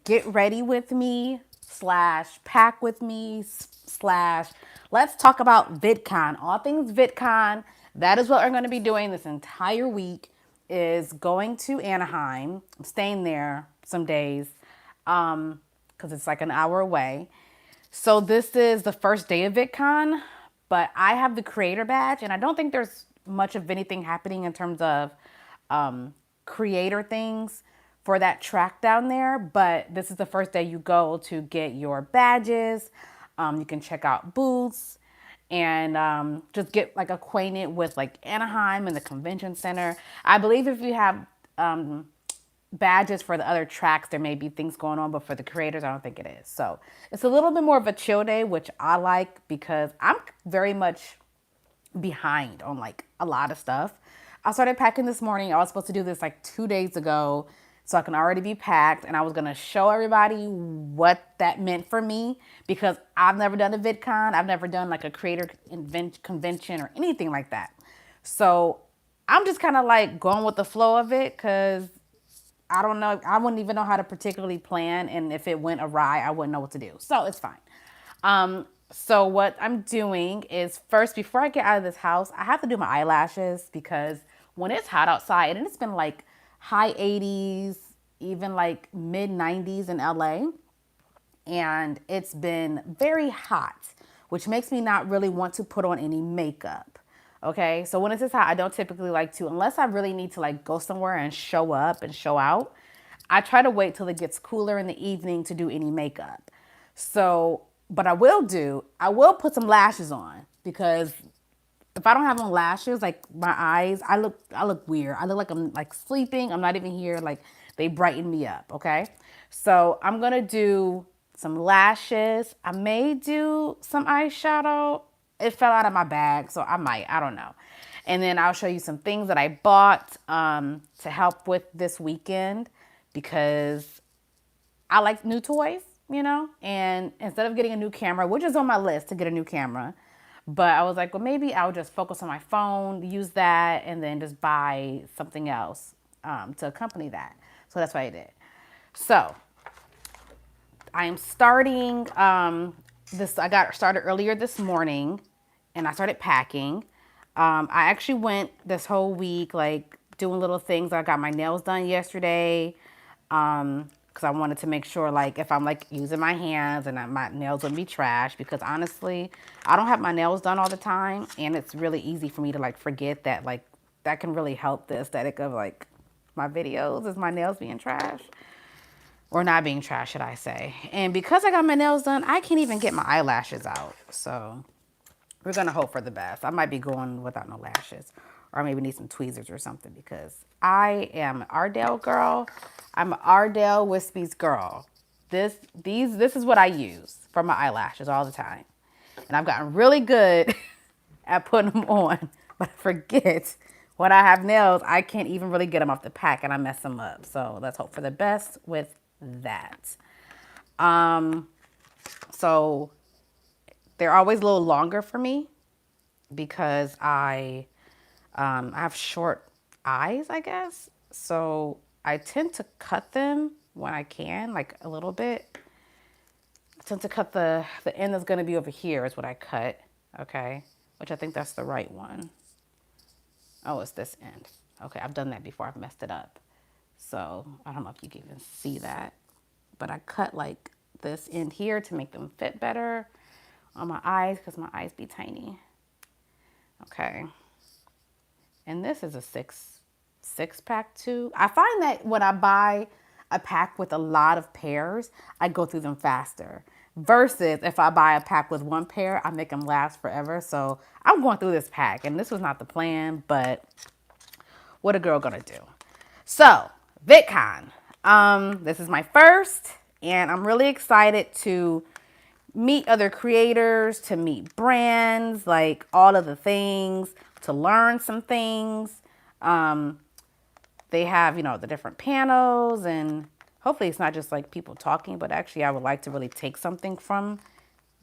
get ready with me / pack with me / let's talk about VidCon. All things VidCon. That is what we're going to be doing this entire week, is going to Anaheim. I'm staying there some days because it's like an hour away. So this is the first day of VidCon, but I have the creator badge, and I don't think there's much of anything happening in terms of creator things for that track down there. But this is the first day you go to get your badges. You can check out booths and just get like acquainted with like Anaheim and the convention center. I believe if you have badges for the other tracks, there may be things going on, but for the creators, I don't think it is. So it's a little bit more of a chill day, which I like because I'm very much behind on like a lot of stuff. I started packing this morning. I was supposed to do this like 2 days ago, so I can already be packed, and I was gonna show everybody what that meant for me because I've never done a VidCon. I've never done like a creator convention or anything like that. So I'm just kind of like going with the flow of it because I don't know. I wouldn't even know how to particularly plan. And if it went awry, I wouldn't know what to do. So it's fine. So what I'm doing is first, before I get out of this house, I have to do my eyelashes because when it's hot outside, and it's been like high 80s, even like mid 90s in LA, and it's been very hot, which makes me not really want to put on any makeup. Okay, so when it's this hot, I don't typically like to, unless I really need to like go somewhere and show up and show out. I try to wait till it gets cooler in the evening to do any makeup. So, but I will put some lashes on because if I don't have on lashes, like my eyes, I look weird. I look like I'm like sleeping. I'm not even here. Like they brighten me up. Okay, so I'm gonna do some lashes. I may do some eyeshadow. It fell out of my bag, so I might. I don't know. And then I'll show you some things that I bought to help with this weekend because I like new toys, you know? And instead of getting a new camera, which is on my list to get a new camera, but I was like, well, maybe I'll just focus on my phone, use that, and then just buy something else to accompany that. So that's what I did. So I am starting this. I got started earlier this morning, and I started packing. I actually went this whole week like doing little things. I got my nails done yesterday because I wanted to make sure like if I'm like using my hands and my nails wouldn't be trash, because honestly, I don't have my nails done all the time, and it's really easy for me to like forget that like that can really help the aesthetic of like my videos is my nails being trash. Or not being trash, should I say. And because I got my nails done, I can't even get my eyelashes out. So we're going to hope for the best. I might be going without no lashes. Or maybe need some tweezers or something because I am an Ardell girl. I'm an Ardell Wispies girl. This is what I use for my eyelashes all the time. And I've gotten really good at putting them on. But I forget when I have nails, I can't even really get them off the pack and I mess them up. So let's hope for the best with that. So they're always a little longer for me because I have short eyes, I guess. So I tend to cut them when I can, like a little bit. I tend to cut the end that's going to be over here is what I cut. Okay. Which I think that's the right one. Oh, it's this end. Okay. I've done that before. I've messed it up. So I don't know if you can even see that, but I cut like this end here to make them fit better on my eyes because my eyes be tiny. Okay. And this is a six pack too. I find that when I buy a pack with a lot of pairs, I go through them faster. Versus if I buy a pack with one pair, I make them last forever. So I'm going through this pack, and this was not the plan, but what a girl gonna do. So VidCon. This is my first, and I'm really excited to meet other creators, to meet brands, like all of the things, to learn some things. They have, you know, the different panels, and hopefully it's not just like people talking, but actually I would like to really take something from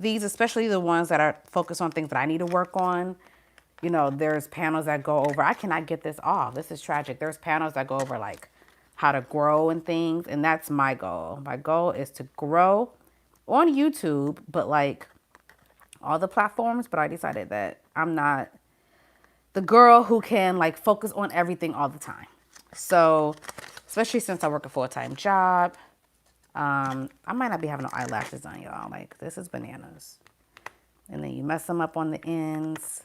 these, especially the ones that are focused on things that I need to work on. You know, there's panels that go over, I cannot get this off. This is tragic. There's panels that go over like how to grow and things. And that's my goal. My goal is to grow on YouTube, but like all the platforms. But I decided that I'm not the girl who can like focus on everything all the time. So, especially since I work a full-time job, I might not be having no eyelashes on, y'all. Like, this is bananas. And then you mess them up on the ends.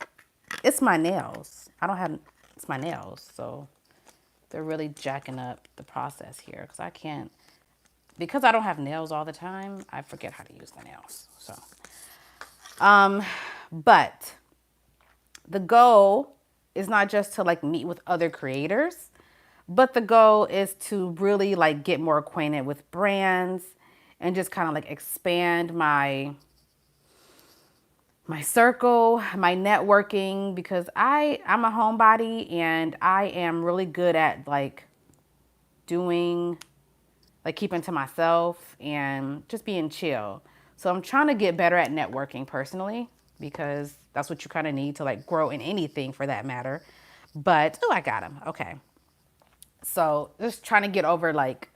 It's my nails. It's my nails. So they're really jacking up the process here because I don't have nails all the time, I forget how to use the nails. So, but the goal is not just to like meet with other creators, but the goal is to really like get more acquainted with brands and just kind of like expand my circle, my networking, because I'm a homebody and I am really good at like doing like keeping to myself and just being chill. So I'm trying to get better at networking personally because that's what you kind of need to like grow in anything for that matter. But I got him. Okay. So just trying to get over like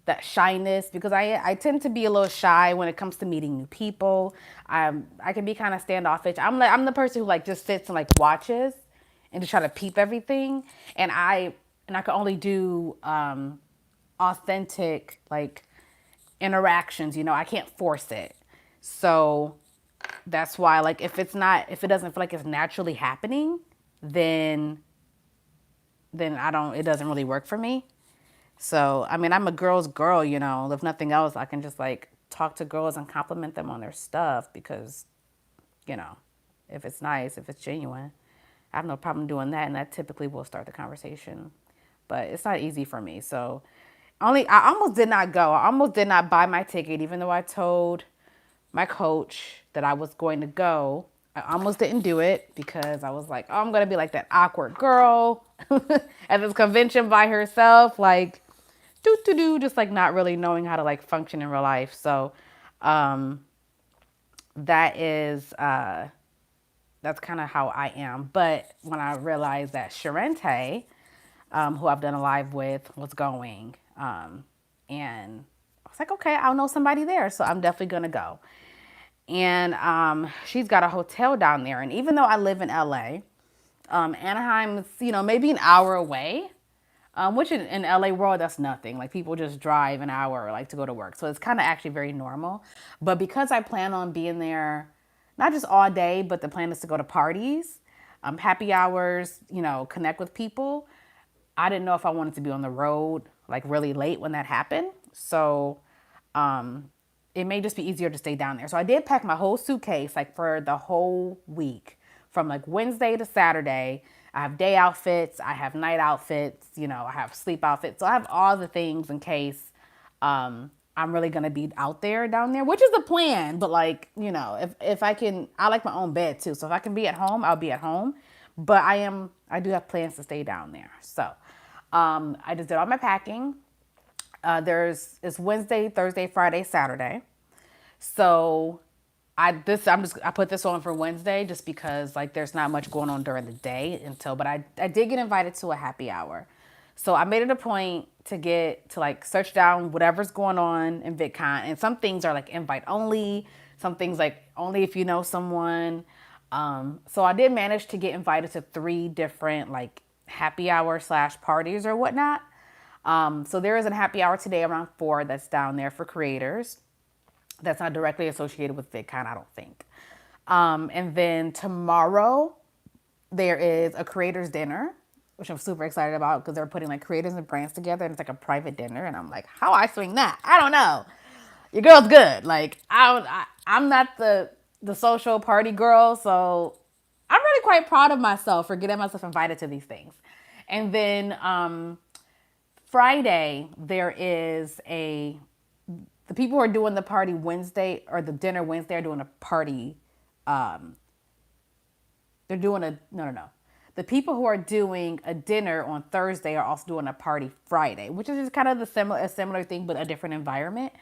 that shyness because I tend to be a little shy when it comes to meeting new people. I can be kind of standoffish. I'm the person who like just sits and like watches and just try to peep everything. And I can only do authentic like interactions. I can't force it. So that's why like if it doesn't feel like it's naturally happening, then it doesn't really work for me. So, I mean, I'm a girl's girl, if nothing else, I can just like talk to girls and compliment them on their stuff because, you know, if it's nice, if it's genuine, I have no problem doing that. And that typically will start the conversation, but it's not easy for me. So I almost did not go. I almost did not buy my ticket, even though I told my coach that I was going to go. I almost didn't do it because I was like, oh, I'm going to be like that awkward girl at this convention by herself, like, just like not really knowing how to like function in real life. So that is, that's kind of how I am. But when I realized that Sharente, who I've done a live with, was going, and I was like, okay, I'll know somebody there. So I'm definitely going to go. And she's got a hotel down there. And even though I live in LA, Anaheim is, maybe an hour away, which in LA world, that's nothing. Like people just drive an hour like to go to work. So it's kind of actually very normal. But because I plan on being there, not just all day, but the plan is to go to parties, happy hours, connect with people. I didn't know if I wanted to be on the road like really late when that happened. So, it may just be easier to stay down there. So I did pack my whole suitcase like for the whole week from like Wednesday to Saturday. I have day outfits, I have night outfits, I have sleep outfits. So I have all the things in case I'm really going to be out there down there, which is the plan. But like, if I can, I like my own bed too. So if I can be at home, I'll be at home. But I do have plans to stay down there. So I just did all my packing. It's Wednesday, Thursday, Friday, Saturday. So I put this on for Wednesday just because like there's not much going on during the day but I did get invited to a happy hour. So I made it a point to like search down whatever's going on in VidCon, and some things are like invite only, some things like only if you know someone. So I did manage to get invited to 3 different like happy hour / parties or whatnot. So there is a happy hour today around 4 that's down there for creators. That's not directly associated with VidCon, I don't think. And then tomorrow there is a creators dinner, which I'm super excited about because they're putting like creators and brands together, and it's like a private dinner. And I'm like, how I swing that? I don't know. Your girl's good. Like I'm not the social party girl, so I'm really quite proud of myself for getting myself invited to these things. And then Friday, there is the people who are doing the party Wednesday or the dinner Wednesday are doing a party. They're doing no. The people who are doing a dinner on Thursday are also doing a party Friday, which is just kind of a similar thing, but a different environment.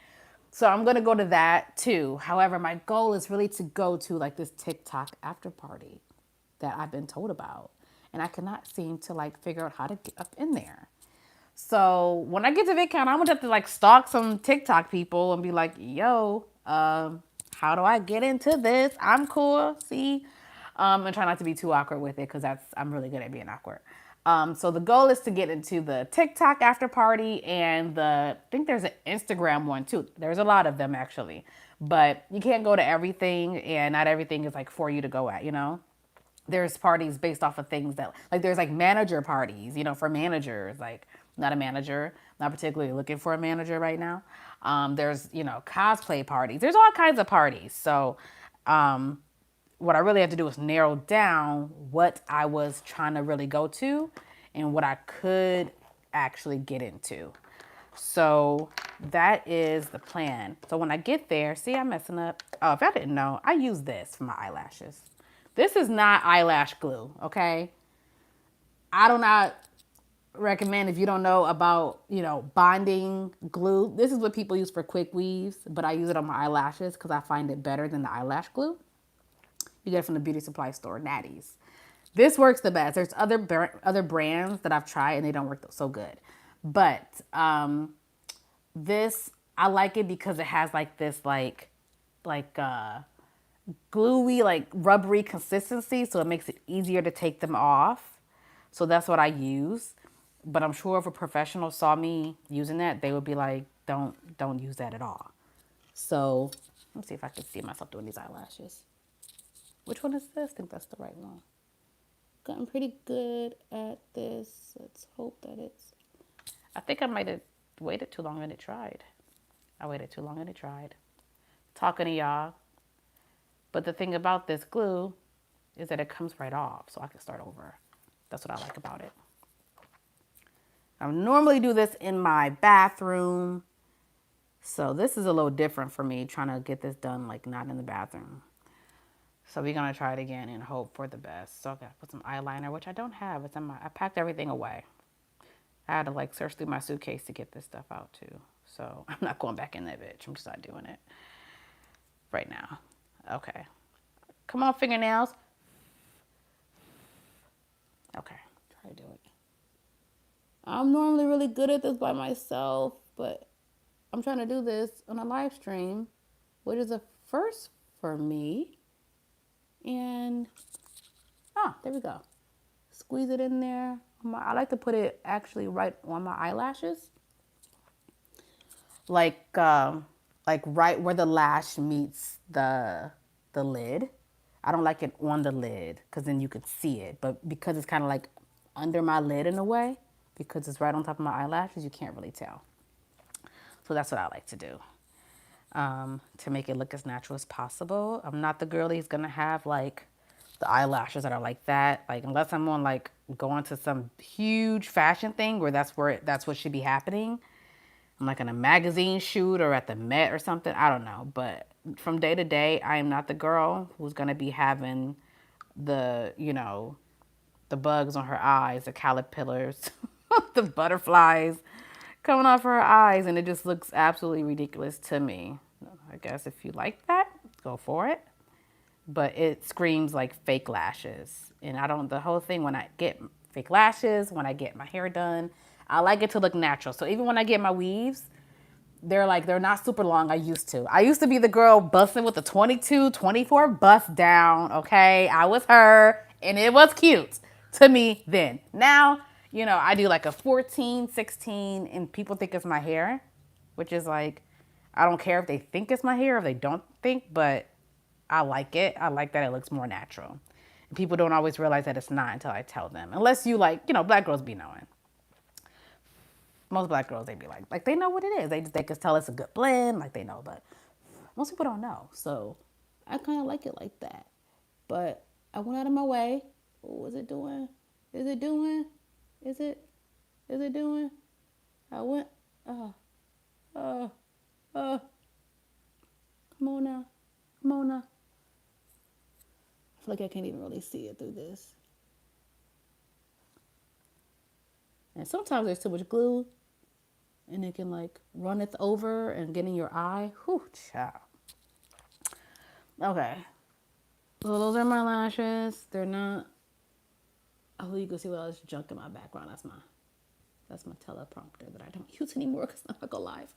So I'm going to go to that too. However, my goal is really to go to like this TikTok after party that I've been told about. And I cannot seem to like figure out how to get up in there. So when I get to VidCon, I'm gonna have to like stalk some TikTok people and be like, yo, how do I get into this? I'm cool. See, and try not to be too awkward with it because I'm really good at being awkward. So the goal is to get into the TikTok after party and I think there's an Instagram one too. There's a lot of them actually, but you can't go to everything and not everything is like for you to go at, you know? There's parties based off of things that like there's like manager parties, you know, for managers. Like not a manager, not particularly looking for a manager right now. There's cosplay parties. There's all kinds of parties. So what I really have to do is narrow down what I was trying to really go to and what I could actually get into. So that is the plan. So when I get there, see, I'm messing up. Oh, if I didn't know, I use this for my eyelashes. This is not eyelash glue, okay? I do not recommend if you don't know about, bonding glue. This is what people use for quick weaves, but I use it on my eyelashes because I find it better than the eyelash glue. You get it from the beauty supply store, Natty's. This works the best. There's other brands that I've tried and they don't work so good. But this I like it because it has like this gluey, like rubbery consistency, so it makes it easier to take them off. So that's what I use. But I'm sure if a professional saw me using that, they would be like, don't use that at all. So let me see if I can see myself doing these eyelashes. Which one is this? I think that's the right one. Gotten pretty good at this. Let's hope that it's. I think I might have waited too long and it tried. I waited too long and it tried. Talking to y'all. But the thing about this glue is that it comes right off, so I can start over. That's what I like about it. I normally do this in my bathroom. So this is a little different for me, trying to get this done like not in the bathroom. So we're gonna try it again and hope for the best. So I gotta put some eyeliner, which I don't have. I packed everything away. I had to like search through my suitcase to get this stuff out too. So I'm not going back in that bitch. I'm just not doing it right now. Okay. Come on, fingernails. Okay, try to do it. I'm normally really good at this by myself, but I'm trying to do this on a live stream, which is a first for me. And, there we go. Squeeze it in there. I like to put it actually right on my eyelashes. Like right where the lash meets the lid. I don't like it on the lid because then you could see it. But because it's kind of like under my lid in a way, because it's right on top of my eyelashes, you can't really tell. So that's what I like to do to make it look as natural as possible. I'm not the girl who's going to have like the eyelashes that are like that. Like unless I'm on like going to some huge fashion thing where that's what should be happening. I'm like in a magazine shoot or at the Met or something. I don't know. But from day to day, I am not the girl who's going to be having the bugs on her eyes, the caterpillars, the butterflies coming off her eyes. And it just looks absolutely ridiculous to me. I guess if you like that, go for it. But it screams like fake lashes. And the whole thing when I get fake lashes, when I get my hair done, I like it to look natural. So even when I get my weaves, they're not super long. I used to be the girl busting with the 22, 24 bust down. Okay. I was her and it was cute to me then. Now, I do like a 14, 16 and people think it's my hair, which is like, I don't care if they think it's my hair or if they don't think, but I like it. I like that it looks more natural. And people don't always realize that it's not until I tell them. Unless you black girls be knowing. Most black girls, they be like they know what it is. They can tell it's a good blend, like they know, but most people don't know. So I kind of like it like that. But I went out of my way. What is it doing? Is it doing? Is it doing? I went, come on now. Come on now. I feel like I can't even really see it through this. And sometimes there's too much glue and it can like run it over and get in your eye. Whew, child. Okay. So those are my lashes. They're not. Oh, you can see all this junk in my background. That's my That's my teleprompter that I don't use anymore because I'm not gonna live.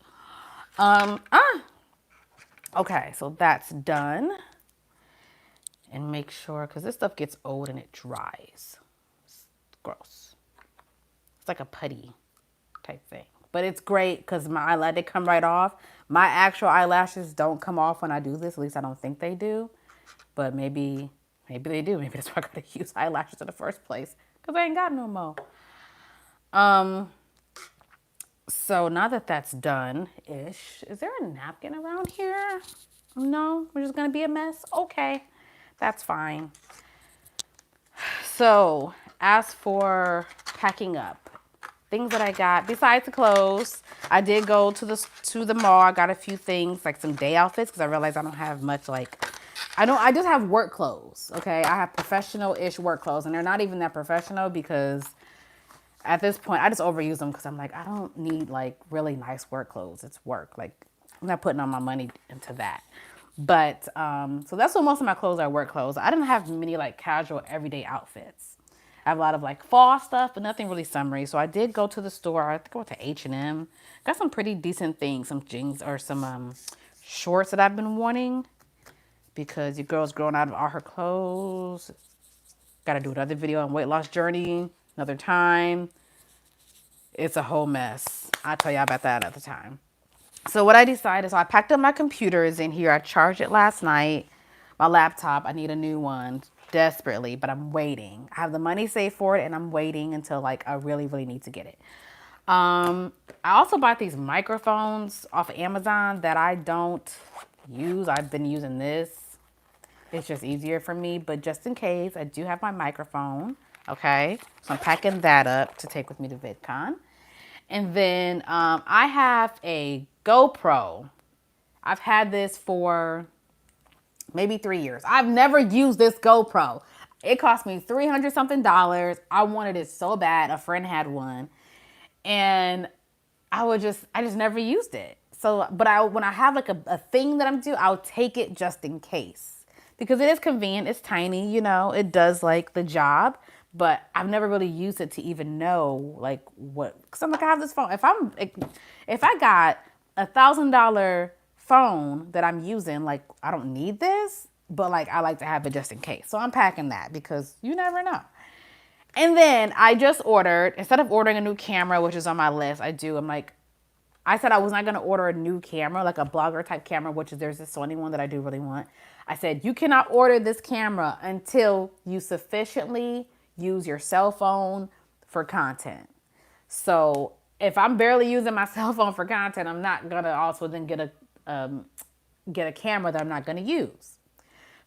Um, ah, okay, so that's done. And make sure, because this stuff gets old and it dries. It's gross. It's like a putty type thing. But it's great because my eyelash, they come right off. My actual eyelashes don't come off when I do this. At least I don't think they do. But maybe they do. Maybe that's why I gotta use eyelashes in the first place. Because I ain't got no more. So now that that's done-ish, is there a napkin around here? No, we're just gonna be a mess? Okay, that's fine. So as for packing up, things that I got besides the clothes, I did go to the mall. I got a few things like some day outfits because I realized I don't have much like I just have work clothes. Okay, I have professional-ish work clothes, and they're not even that professional because at this point I just overuse them because I'm like I don't need like really nice work clothes. It's work. Like I'm not putting all my money into that. But so that's what most of my clothes are, work clothes. I didn't have many like casual everyday outfits. I have a lot of like fall stuff, but nothing really summery. So I did go to the store. I think I went to H&M. Got some pretty decent things, some jeans or some shorts that I've been wanting because your girl's growing out of all her clothes. Got to do another video on weight loss journey another time. It's a whole mess. I'll tell y'all about that another time. So what I decided, so I packed up my computers in here. I charged it last night. My laptop, I need a new one desperately, but I'm waiting. I have the money saved for it and I'm waiting until like I really, really need to get it. I also bought these microphones off of Amazon that I don't use. I've been using this. It's just easier for me, but just in case, I do have my microphone. Okay, so I'm packing that up to take with me to VidCon. And then I have a GoPro. I've had this for maybe 3 years. I've never used this GoPro. It cost me $300 something. I wanted it so bad. A friend had one. And I just never used it. So, but when I have like a thing that I'm doing, I'll take it just in case. Because it is convenient. It's tiny, it does like the job. But I've never really used it to even know like what, because I'm like, I have this phone. If I got $1,000 phone that I'm using, like I don't need this, but like I like to have it just in case. So I'm packing that because you never know. And then I just ordered, instead of ordering a new camera, which is on my list, I said I was not going to order a new camera, like a blogger type camera, there's this Sony one that I do really want. I said, you cannot order this camera until you sufficiently use your cell phone for content. So if I'm barely using my cell phone for content, I'm not going to also then get a camera that I'm not going to use.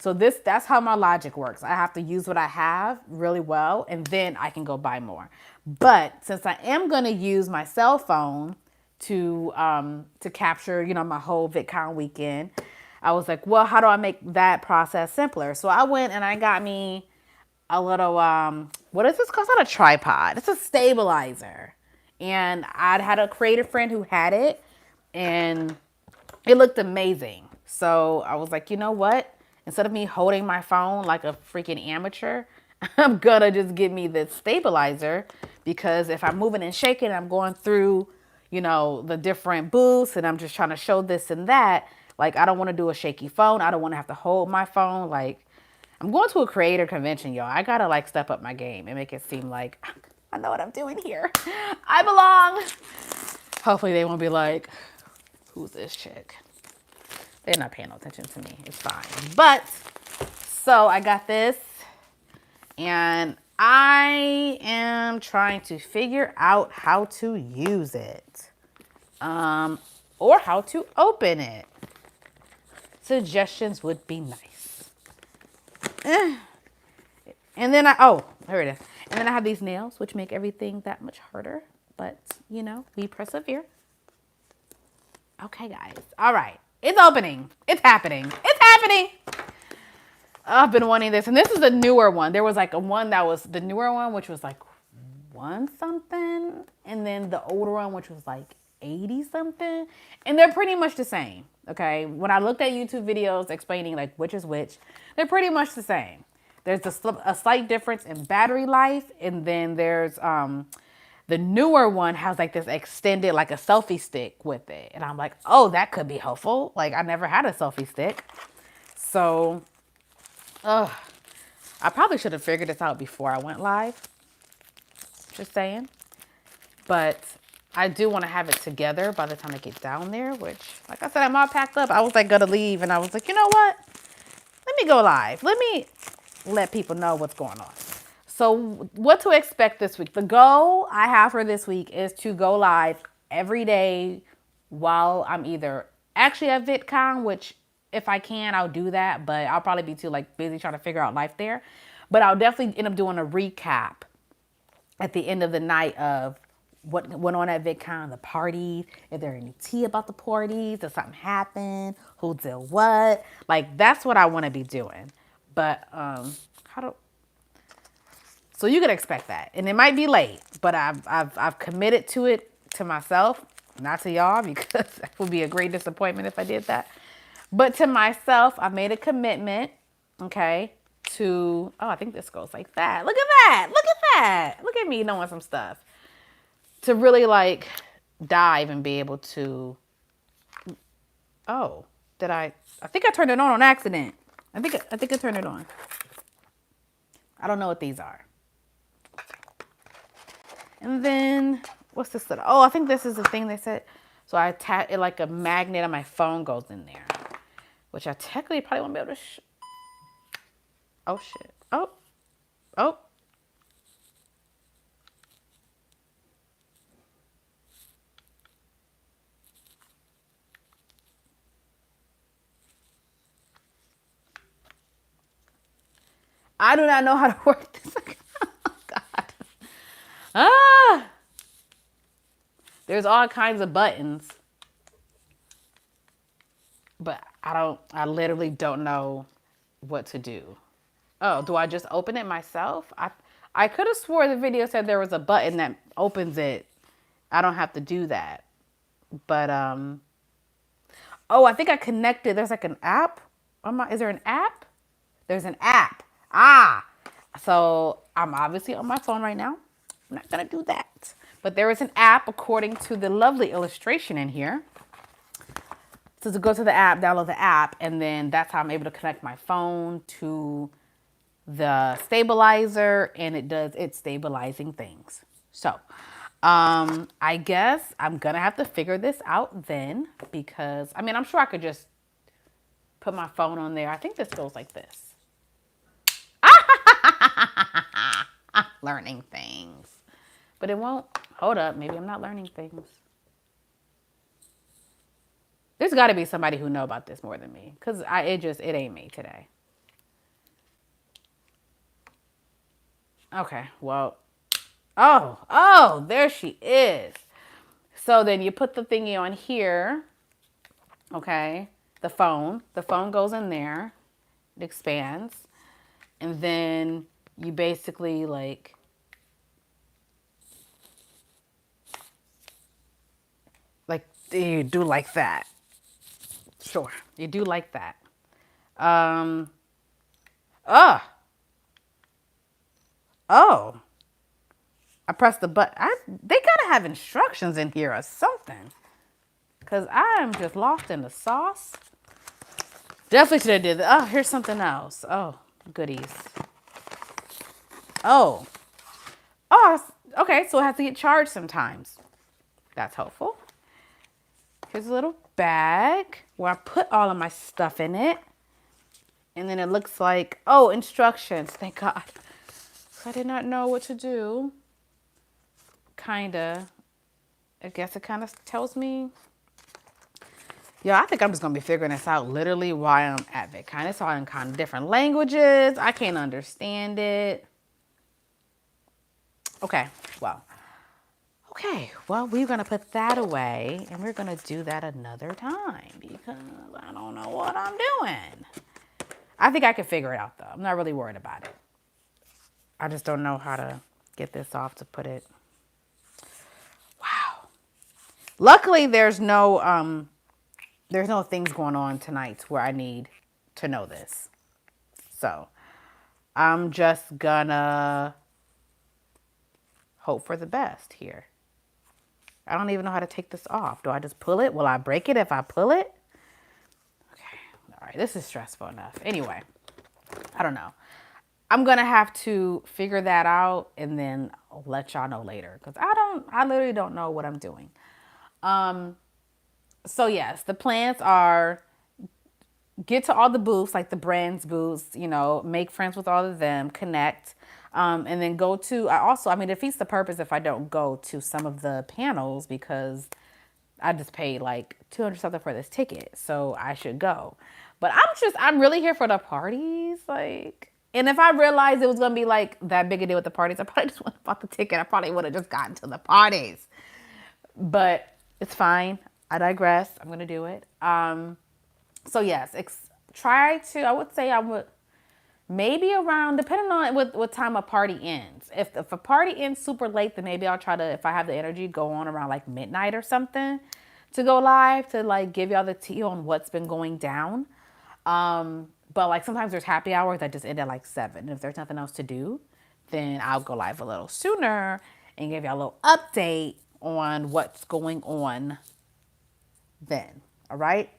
So that's how my logic works. I have to use what I have really well, and then I can go buy more. But since I am going to use my cell phone to capture, my whole VidCon weekend, I was like, well, how do I make that process simpler? So I went and I got me a little, what is this called? It's not a tripod. It's a stabilizer. And I'd had a creative friend who had it, and it looked amazing. So I was like, you know what? Instead of me holding my phone like a freaking amateur, I'm gonna just get me this stabilizer, because if I'm moving and shaking, I'm going through, the different booths and I'm just trying to show this and that. Like, I don't want to do a shaky phone. I don't want to have to hold my phone. Like, I'm going to a creator convention, y'all. I gotta like step up my game and make it seem like I know what I'm doing here. I belong. Hopefully they won't be like, who's this chick? They're not paying no attention to me. It's fine. But, so I got this, and I am trying to figure out how to use it, or how to open it. Suggestions would be nice. And then here it is. And then I have these nails, which make everything that much harder. But, we persevere. Okay, guys. All right. It's opening. It's happening. It's happening. I've been wanting this. And this is a newer one. There was like one that was the newer one, which was like 1 something. And then the older one, which was like 80 something. And they're pretty much the same. Okay. When I looked at YouTube videos explaining like which is which, they're pretty much the same. There's a slight difference in battery life. And then there's The newer one has like this extended, like a selfie stick with it. And I'm like, oh, that could be helpful. Like I never had a selfie stick. So, I probably should have figured this out before I went live. Just saying. But I do want to have it together by the time I get down there, which, like I said, I'm all packed up. I was like, gonna leave. And I was like, you know what? Let me go live. Let me let people know what's going on. So what to expect this week? The goal I have for this week is to go live every day while I'm either actually at VidCon, which if I can, I'll do that, but I'll probably be too like busy trying to figure out life there. But I'll definitely end up doing a recap at the end of the night of what went on at VidCon, the parties, if there any tea about the parties, did something happen, who did what. Like that's what I want to be doing. But so you can expect that. And it might be late, but I've committed to it to myself, not to y'all, because that would be a great disappointment if I did that. But to myself, I made a commitment, okay, to, oh, I think this goes like that. Look at that. Look at that. Look at me knowing some stuff. To really like dive and be able to, oh, I think I turned it on accident. I think I turned it on. I don't know what these are. And then, what's this? Oh, I think this is the thing they said. So I attach it like a magnet on my phone goes in there. Which I technically probably won't be able to oh, shit. Oh. Oh. I do not know how to work this. Oh, God. Ah. There's all kinds of buttons. But I literally don't know what to do. Oh, do I just open it myself? I could have swore the video said there was a button that opens it. I don't have to do that. But, oh, I think I connected. There's like an app. Is there an app? There's an app. Ah, so I'm obviously on my phone right now. I'm not going to do that. But there is an app according to the lovely illustration in here. So to go to the app, download the app, and then that's how I'm able to connect my phone to the stabilizer, and it's stabilizing things. So I guess I'm going to have to figure this out then because, I mean, I'm sure I could just put my phone on there. I think this goes like this. Learning things. But it won't. Hold up. Maybe I'm not learning things. There's got to be somebody who know about this more than me. Because it ain't me today. Okay. Well. Oh, there she is. So then you put the thingy on here. Okay. The phone. The phone goes in there. It expands. And then you basically like you do like that. Sure, you do like that. Oh, I pressed the button. They gotta have instructions in here or something, cause I am just lost in the sauce. Definitely should have did that. Oh, here's something else. Oh, goodies. Oh, okay. So it has to get charged sometimes. That's helpful. Here's a little bag where I put all of my stuff in it. And then it looks like, oh, instructions. Thank God. I did not know what to do. Kinda. I guess it kind of tells me. Yeah, I think I'm just going to be figuring this out literally while I'm at VidCon. It's all in kind of different languages. I can't understand it. Okay, well, we're going to put that away and we're going to do that another time because I don't know what I'm doing. I think I can figure it out though. I'm not really worried about it. I just don't know how to get this off to put it. Wow. Luckily, there's no things going on tonight where I need to know this. So I'm just gonna hope for the best here. I don't even know how to take this off. Do I just pull it? Will I break it if I pull it? Okay. All right. This is stressful enough. Anyway, I don't know. I'm going to have to figure that out and then I'll let y'all know later because I literally don't know what I'm doing. So yes, the plans are get to all the booths, like the brands booths, you know, make friends with all of them, connect, and then go to, I mean, it defeats the purpose if I don't go to some of the panels because I just paid like 200 something for this ticket. So I should go. But I'm really here for the parties. Like, and if I realized it was going to be like that big a deal with the parties, I probably just would have bought the ticket. I probably would have just gotten to the parties. But it's fine. I digress. I'm going to do it. So yes, try to, I would say I would maybe around, depending on what time a party ends. If a party ends super late, then maybe I'll try to, if I have the energy, go on around like midnight or something to go live to like give y'all the tea on what's been going down. But like sometimes there's happy hours that just end at like 7. And if there's nothing else to do, then I'll go live a little sooner and give y'all a little update on what's going on then. All right.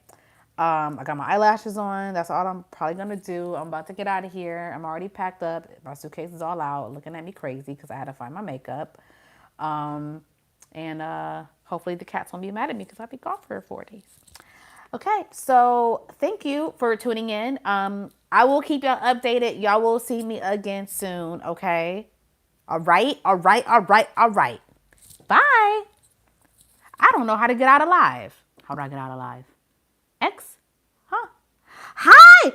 I got my eyelashes on. That's all I'm probably going to do. I'm about to get out of here. I'm already packed up. My suitcase is all out, looking at me crazy because I had to find my makeup. And hopefully the cats won't be mad at me because I'll be gone for 4 days. Okay, so thank you for tuning in. I will keep y'all updated. Y'all will see me again soon, okay? All right. Bye. I don't know how to get out of live. How do I get out of live? X? Huh? Hi!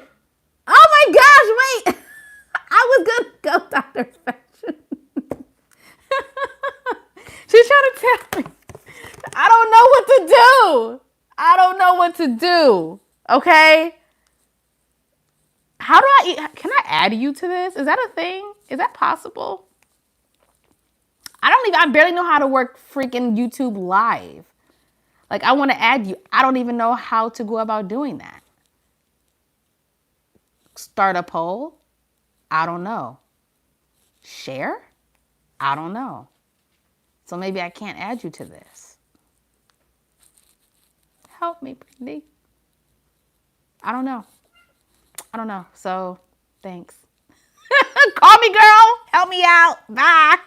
Oh my gosh, wait! I was gonna go Dr. Fashion. She's trying to tell me. I don't know what to do. I don't know what to do. Okay? How do can I add you to this? Is that a thing? Is that possible? I barely know how to work freaking YouTube Live. Like, I want to add you. I don't even know how to go about doing that. Start a poll? I don't know. Share? I don't know. So maybe I can't add you to this. Help me, Brittany. I don't know. So, thanks. Call me, girl. Help me out. Bye.